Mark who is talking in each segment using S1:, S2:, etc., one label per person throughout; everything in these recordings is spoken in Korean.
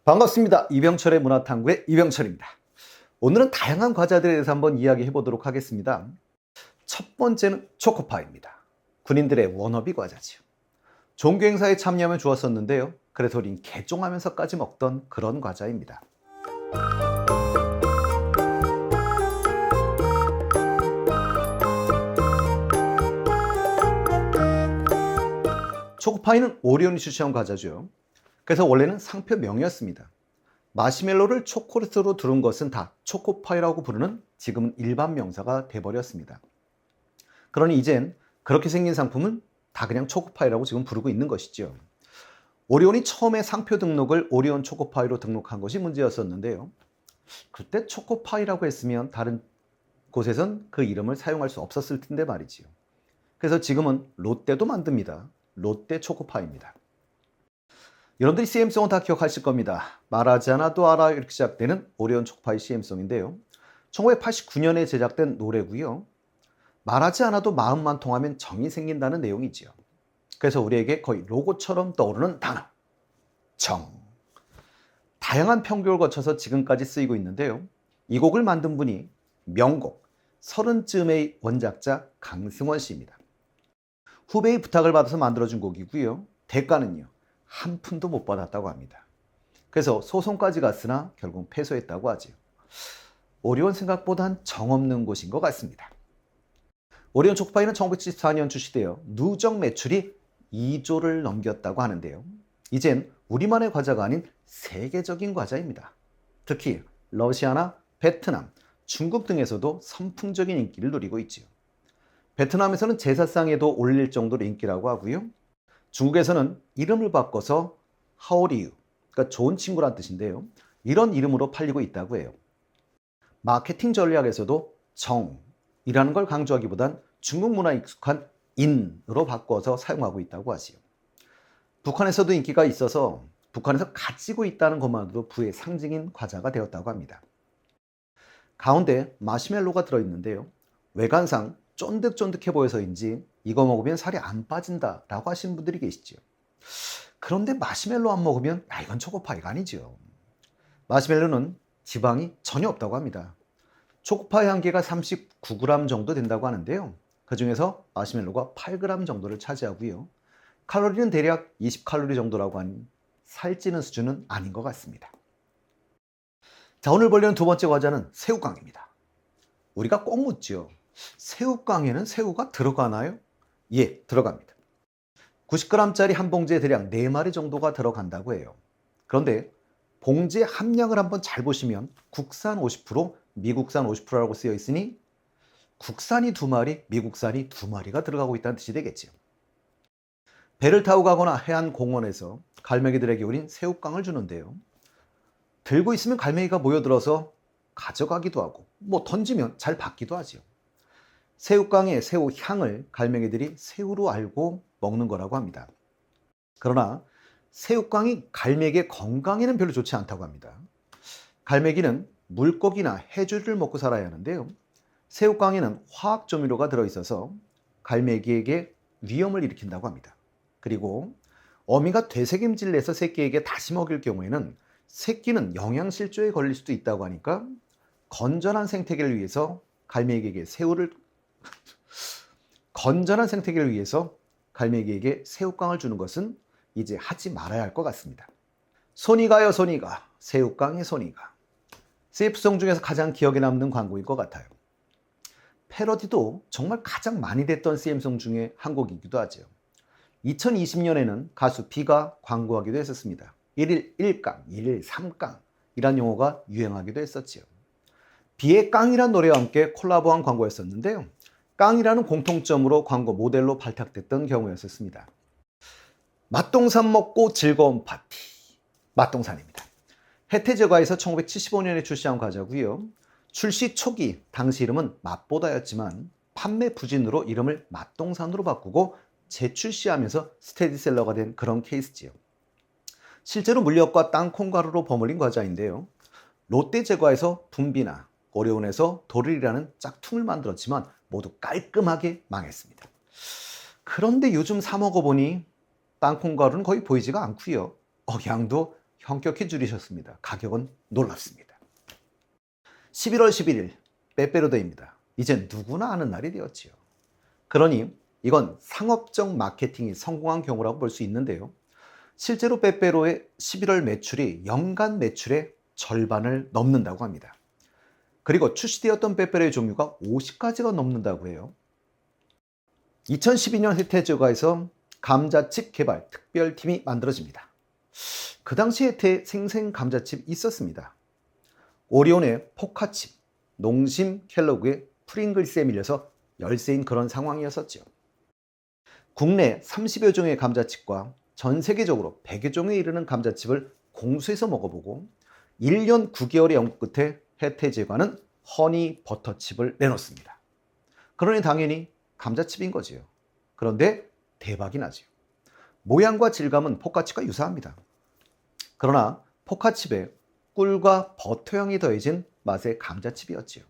S1: 반갑습니다. 이병철의 문화탐구의 이병철입니다. 오늘은 다양한 과자들에 대해서 한번 이야기해 보도록 하겠습니다. 첫 번째는 초코파이입니다. 군인들의 워너비 과자지요. 종교 행사에 참여하면 좋았었는데요. 그래서 우린 개종하면서까지 먹던 그런 과자입니다. 초코파이는 오리온이 출시한 과자죠. 그래서 원래는 상표명이었습니다. 마시멜로를 초콜릿으로 두른 것은 다 초코파이라고 부르는 지금은 일반 명사가 돼버렸습니다. 그러니 이젠 그렇게 생긴 상품은 다 그냥 초코파이라고 지금 부르고 있는 것이죠. 오리온이 처음에 상표 등록을 오리온 초코파이로 등록한 것이 문제였었는데요. 그때 초코파이라고 했으면 다른 곳에선 그 이름을 사용할 수 없었을 텐데 말이지요. 그래서 지금은 롯데도 만듭니다. 롯데 초코파이입니다. 여러분들이 CM송은 다 기억하실 겁니다. 말하지 않아도 알아 이렇게 시작되는 오리온 초코파이 CM송인데요. 1989년에 제작된 노래고요. 말하지 않아도 마음만 통하면 정이 생긴다는 내용이지요. 그래서 우리에게 거의 로고처럼 떠오르는 단어, 정. 다양한 편곡을 거쳐서 지금까지 쓰이고 있는데요. 이 곡을 만든 분이 명곡 30쯤의 원작자 강승원 씨입니다. 후배의 부탁을 받아서 만들어준 곡이고요. 대가는요. 한 푼도 못 받았다고 합니다. 그래서 소송까지 갔으나 결국 패소했다고 하지요. 오리온 생각보단 정없는 곳인 것 같습니다. 오리온 초코파이는 1974년 출시되어 누적 매출이 2조를 넘겼다고 하는데요. 이젠 우리만의 과자가 아닌 세계적인 과자입니다. 특히 러시아나 베트남, 중국 등에서도 선풍적인 인기를 누리고 있지요. 베트남에서는 제사상에도 올릴 정도로 인기라고 하고요. 중국에서는 이름을 바꿔서 하오리유, 그러니까 좋은 친구란 뜻인데요. 이런 이름으로 팔리고 있다고 해요. 마케팅 전략에서도 정이라는 걸 강조하기보단 중국 문화에 익숙한 인으로 바꿔서 사용하고 있다고 하지요. 북한에서도 인기가 있어서 북한에서 가지고 있다는 것만으로도 부의 상징인 과자가 되었다고 합니다. 가운데 마시멜로가 들어있는데요. 외관상 쫀득쫀득해 보여서인지 이거 먹으면 살이 안 빠진다라고 하시는 분들이 계시죠. 그런데 마시멜로 안 먹으면 이건 초코파이가 아니죠. 마시멜로는 지방이 전혀 없다고 합니다. 초코파이 한 개가 39g 정도 된다고 하는데요. 그중에서 마시멜로가 8g 정도를 차지하고요. 칼로리는 대략 20칼로리 정도라고 하니 살찌는 수준은 아닌 것 같습니다. 자, 오늘 보려는 두 번째 과자는 새우깡입니다. 우리가 꼭 묻죠. 새우깡에는 새우가 들어가나요? 예, 들어갑니다. 90g짜리 한 봉지에 대략 4마리 정도가 들어간다고 해요. 그런데 봉지의 함량을 한번 잘 보시면 국산 50%, 미국산 50%라고 쓰여 있으니 국산이 2마리, 미국산이 2마리가 들어가고 있다는 뜻이 되겠죠. 배를 타고 가거나 해안공원에서 갈매기들에게 우린 새우깡을 주는데요. 들고 있으면 갈매기가 모여들어서 가져가기도 하고 던지면 잘 받기도 하지요. 새우깡의 새우 향을 갈매기들이 새우로 알고 먹는 거라고 합니다. 그러나 새우깡이 갈매기의 건강에는 별로 좋지 않다고 합니다. 갈매기는 물고기나 해조류를 먹고 살아야 하는데요. 새우깡에는 화학 조미료가 들어있어서 갈매기에게 위험을 일으킨다고 합니다. 그리고 어미가 되새김질을 내서 새끼에게 다시 먹일 경우에는 새끼는 영양실조에 걸릴 수도 있다고 하니까 건전한 생태계를 위해서 갈매기에게 새우깡을 주는 것은 이제 하지 말아야 할 것 같습니다. 손이 가요, 손이 가. 새우깡에 손이 가. CF송 중에서 가장 기억에 남는 광고일 것 같아요. 패러디도 정말 가장 많이 됐던 CM송 중에 한 곡이기도 하죠. 2020년에는 가수 비가 광고하기도 했었습니다. 1일 1깡, 1일 3깡 이란 용어가 유행하기도 했었지요. 비의 깡이란 노래와 함께 콜라보한 광고였었는데요. 깡이라는 공통점으로 광고 모델로 발탁됐던 경우였었습니다. 맛동산 먹고 즐거운 파티. 맛동산입니다. 혜태제과에서 1975년에 출시한 과자고요. 출시 초기 당시 이름은 맛보다였지만 판매 부진으로 이름을 맛동산으로 바꾸고 재출시하면서 스테디셀러가 된 그런 케이스지요. 실제로 물엿과 땅콩가루로 버무린 과자인데요. 롯데제과에서 붐비나 오리온에서 도릴이라는 짝퉁을 만들었지만 모두 깔끔하게 망했습니다. 그런데 요즘 사 먹어보니 땅콩가루는 거의 보이지가 않고요. 양도 현격히 줄이셨습니다. 가격은 놀랍습니다. 11월 11일 빼빼로데이입니다. 이제 누구나 아는 날이 되었지요. 그러니 이건 상업적 마케팅이 성공한 경우라고 볼 수 있는데요. 실제로 빼빼로의 11월 매출이 연간 매출의 절반을 넘는다고 합니다. 그리고 출시되었던 빼빼로의 종류가 50가지가 넘는다고 해요. 2012년 혜태저가에서 감자칩 개발 특별팀이 만들어집니다. 그 당시 혜태 생생 감자칩 있었습니다. 오리온의 포카칩, 농심 켈로그의 프링글스에 밀려서 열세인 그런 상황이었었죠. 국내 30여 종의 감자칩과 전 세계적으로 100여 종에 이르는 감자칩을 공수해서 먹어보고 1년 9개월의 연구 끝에 혜태제과는 허니 버터칩을 내놓습니다. 그러니 당연히 감자칩인 거지요. 그런데 대박이 나죠. 모양과 질감은 포카칩과 유사합니다. 그러나 포카칩에 꿀과 버터향이 더해진 맛의 감자칩이었지요.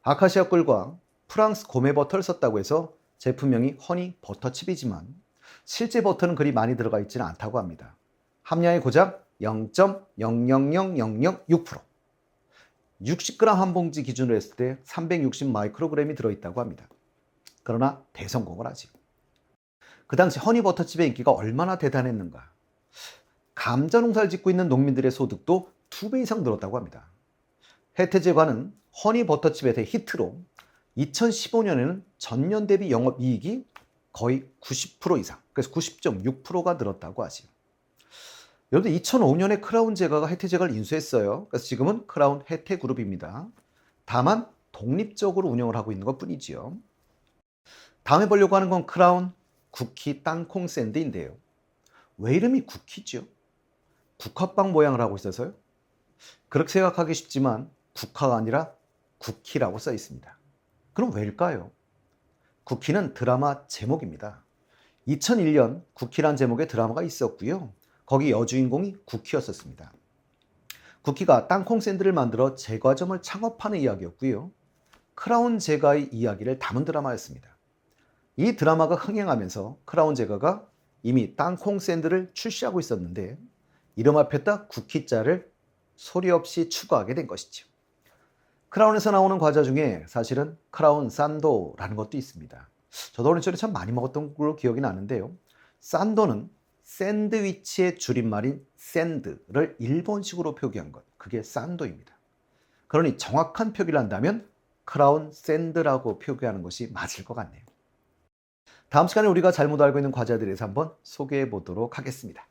S1: 아카시아 꿀과 프랑스 고메 버터를 썼다고 해서 제품명이 허니 버터칩이지만 실제 버터는 그리 많이 들어가 있지는 않다고 합니다. 함량이 고작 0.000006%, 60g 한 봉지 기준으로 했을 때 360 마이크로그램이 들어있다고 합니다. 그러나 대성공을 하지. 그 당시 허니버터칩의 인기가 얼마나 대단했는가. 감자 농사를 짓고 있는 농민들의 소득도 2배 이상 늘었다고 합니다. 혜태제과는 허니버터칩에 대해 히트로 2015년에는 전년 대비 영업이익이 거의 90% 이상, 그래서 90.6%가 늘었다고 하지요. 여러분들 2005년에 크라운 제과가 혜태제과를 인수했어요. 그래서 지금은 크라운 혜태그룹입니다. 다만 독립적으로 운영을 하고 있는 것 뿐이지요. 다음에 보려고 하는 건 크라운 쿠키 땅콩 샌드인데요. 왜 이름이 쿠키죠? 국화빵 모양을 하고 있어서요? 그렇게 생각하기 쉽지만 국화가 아니라 쿠키라고 써 있습니다. 그럼 왜일까요? 쿠키는 드라마 제목입니다. 2001년 쿠키란 제목의 드라마가 있었고요. 거기 여주인공이 쿠키였었습니다. 쿠키가 땅콩 샌드를 만들어 제과점을 창업하는 이야기였고요. 크라운 제과의 이야기를 담은 드라마였습니다. 이 드라마가 흥행하면서 크라운 제과가 이미 땅콩 샌드를 출시하고 있었는데 이름 앞에다 쿠키자를 소리 없이 추가하게 된 것이죠. 크라운에서 나오는 과자 중에 사실은 크라운 산도라는 것도 있습니다. 저도 어린 시절에 참 많이 먹었던 걸로 기억이 나는데요. 산도는 샌드위치의 줄임말인 샌드를 일본식으로 표기한 것, 그게 산도입니다. 그러니 정확한 표기를 한다면 크라운 샌드라고 표기하는 것이 맞을 것 같네요. 다음 시간에 우리가 잘못 알고 있는 과자들에 대해서 한번 소개해 보도록 하겠습니다.